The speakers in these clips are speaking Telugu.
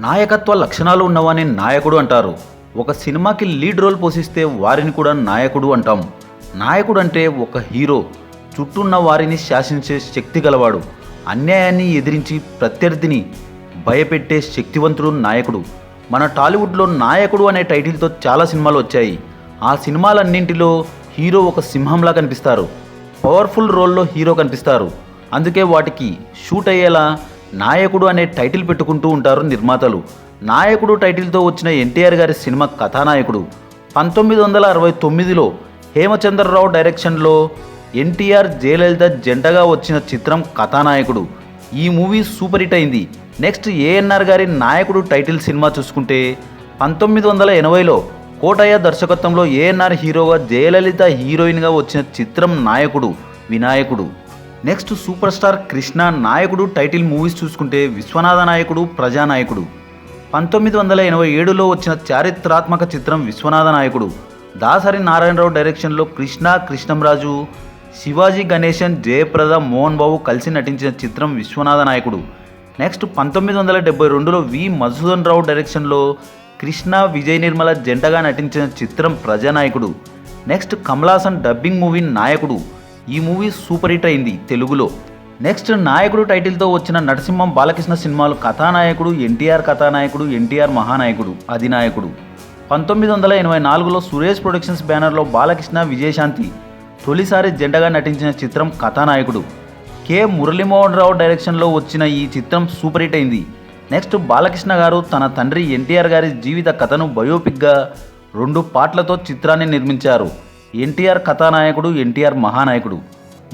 నాయకత్వ లక్షణాలు ఉన్నవాని నాయకుడు అంటారు. ఒక సినిమాకి లీడ్ రోల్ పోషిస్తే వారిని కూడా నాయకుడు అంటాం. నాయకుడు అంటే ఒక హీరో చుట్టూన్న వారిని శాసించే శక్తి గలవాడు. అన్యాయాన్ని ఎదిరించి ప్రత్యర్థిని భయపెట్టే శక్తివంతుడు నాయకుడు. మన టాలీవుడ్లో నాయకుడు అనే టైటిల్తో చాలా సినిమాలు వచ్చాయి. ఆ సినిమాలన్నింటిలో హీరో ఒక సింహంలా కనిపిస్తారు. పవర్ఫుల్ రోల్లో హీరో కనిపిస్తారు. అందుకే వాటికి షూట్ అయ్యేలా నాయకుడు అనే టైటిల్ పెట్టుకుంటూ ఉంటారు నిర్మాతలు. నాయకుడు టైటిల్తో వచ్చిన ఎన్టీఆర్ గారి సినిమా కథానాయకుడు 1969లో హేమచంద్రరావు డైరెక్షన్లో ఎన్టీఆర్ జయలలిత జంటగా వచ్చిన చిత్రం కథానాయకుడు. ఈ మూవీ సూపర్ హిట్ అయింది. నెక్స్ట్ ఏఎన్ఆర్ గారి నాయకుడు టైటిల్ సినిమా చూసుకుంటే 1980లో కోటయ్య దర్శకత్వంలో ఏఎన్ఆర్ హీరోగా జయలలిత హీరోయిన్గా వచ్చిన చిత్రం నాయకుడు వినాయకుడు. నెక్స్ట్ సూపర్ స్టార్ కృష్ణ నాయకుడు టైటిల్ మూవీస్ చూసుకుంటే విశ్వనాథ నాయకుడు, ప్రజానాయకుడు. 1987లో వచ్చిన చారిత్రాత్మక చిత్రం విశ్వనాథ నాయకుడు. దాసరి నారాయణరావు డైరెక్షన్లో కృష్ణ, కృష్ణంరాజు, శివాజీ గణేశన్, జయప్రద, మోహన్ బాబు కలిసి నటించిన చిత్రం విశ్వనాథ నాయకుడు. నెక్స్ట్ 1972లో వి మధుసూదన్ రావు డైరెక్షన్లో కృష్ణ, విజయ్ నిర్మల జంటగా నటించిన చిత్రం ప్రజానాయకుడు. నెక్స్ట్ కమలాసన్ డబ్బింగ్ మూవీ నాయకుడు. ఈ మూవీ సూపర్ హిట్ అయింది తెలుగులో. నెక్స్ట్ నాయకుడు టైటిల్తో వచ్చిన నరసింహం బాలకృష్ణ సినిమాలు కథానాయకుడు, ఎన్టీఆర్ కథానాయకుడు, ఎన్టీఆర్ మహానాయకుడు, అధినాయకుడు. 1984లో సురేష్ ప్రొడక్షన్స్ బ్యానర్లో బాలకృష్ణ, విజయశాంతి తొలిసారి జంటగా నటించిన చిత్రం కథానాయకుడు. కె మురళీమోహన్ రావు డైరెక్షన్లో వచ్చిన ఈ చిత్రం సూపర్ హిట్ అయింది. నెక్స్ట్ బాలకృష్ణ గారు తన తండ్రి ఎన్టీఆర్ గారి జీవిత కథను బయోపిక్గా 2 పార్ట్లతో చిత్రాన్ని నిర్మించారు. ఎన్టీఆర్ కథానాయకుడు, ఎన్టీఆర్ మహానాయకుడు.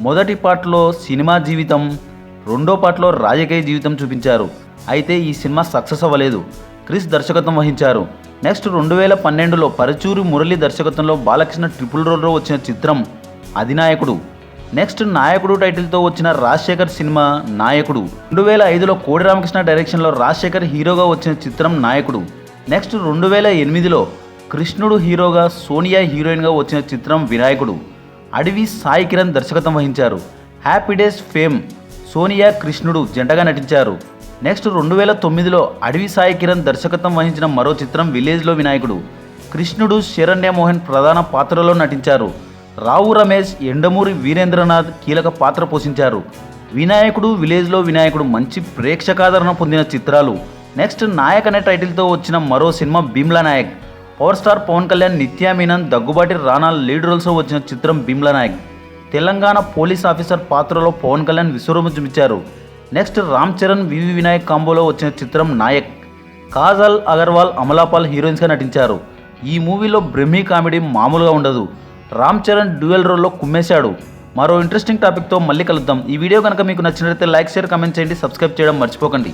మొదటి పార్ట్లో సినిమా జీవితం, రెండో పార్ట్లో రాజకీయ జీవితం చూపించారు. అయితే ఈ సినిమా సక్సెస్ అవ్వలేదు. క్రిష్ దర్శకత్వం వహించారు. నెక్స్ట్ 2012లో పరుచూరి మురళి దర్శకత్వంలో బాలకృష్ణ ట్రిపుల్ రోల్లో వచ్చిన చిత్రం అధినాయకుడు. నెక్స్ట్ నాయకుడు టైటిల్తో వచ్చిన రాజశేఖర్ సినిమా నాయకుడు. 2005లో కోడి రామకృష్ణ డైరెక్షన్లో రాజశేఖర్ హీరోగా వచ్చిన చిత్రం నాయకుడు. నెక్స్ట్ 2008లో కృష్ణుడు హీరోగా, సోనియా హీరోయిన్గా వచ్చిన చిత్రం వినాయకుడు. అడవి సాయి కిరణ్ దర్శకత్వం వహించారు. హ్యాపీ డేస్ ఫేమ్ సోనియా, కృష్ణుడు జంటగా నటించారు. నెక్స్ట్ 2009లో అడవి సాయి కిరణ్ దర్శకత్వం వహించిన మరో చిత్రం విలేజ్లో వినాయకుడు. కృష్ణుడు, శరణ్య మోహన్ ప్రధాన పాత్రలో నటించారు. రావు రమేష్, ఎండమూరి వీరేంద్రనాథ్ కీలక పాత్ర పోషించారు. వినాయకుడు, విలేజ్లో వినాయకుడు మంచి ప్రేక్షకాదరణ పొందిన చిత్రాలు. నెక్స్ట్ నాయక్ అనే టైటిల్తో వచ్చిన మరో cinema Bheemla Nayak. Power star Pawan Kalyan, Nithya Menen, Daggubati Rana lead రోల్స్లో వచ్చిన చిత్రం భీమ్లా నాయక్. తెలంగాణ పోలీస్ ఆఫీసర్ పాత్రలో పవన్ కళ్యాణ్ విశ్వరూపం చూపించారు. నెక్స్ట్ రామ్ చరణ్, వివి వినాయక్ కాంబోలో వచ్చిన చిత్రం నాయక్. కాజల్ అగర్వాల్, అమలాపాల్ హీరోయిన్స్గా నటించారు. ఈ మూవీలో బ్రహ్మీ కామెడీ మామూలుగా ఉండదు. రామ్ చరణ్ డ్యూయల్ రోల్లో కుమ్మేశాడు. మరో ఇంట్రెస్టింగ్ టాపిక్తో మళ్ళీ కలుద్దాం. ఈ వీడియో కనుక మీకు నచ్చినట్లయితే లైక్, షేర్, కామెంట్ చేయండి. సబ్స్క్రైబ్ చేయడం మర్చిపోకండి.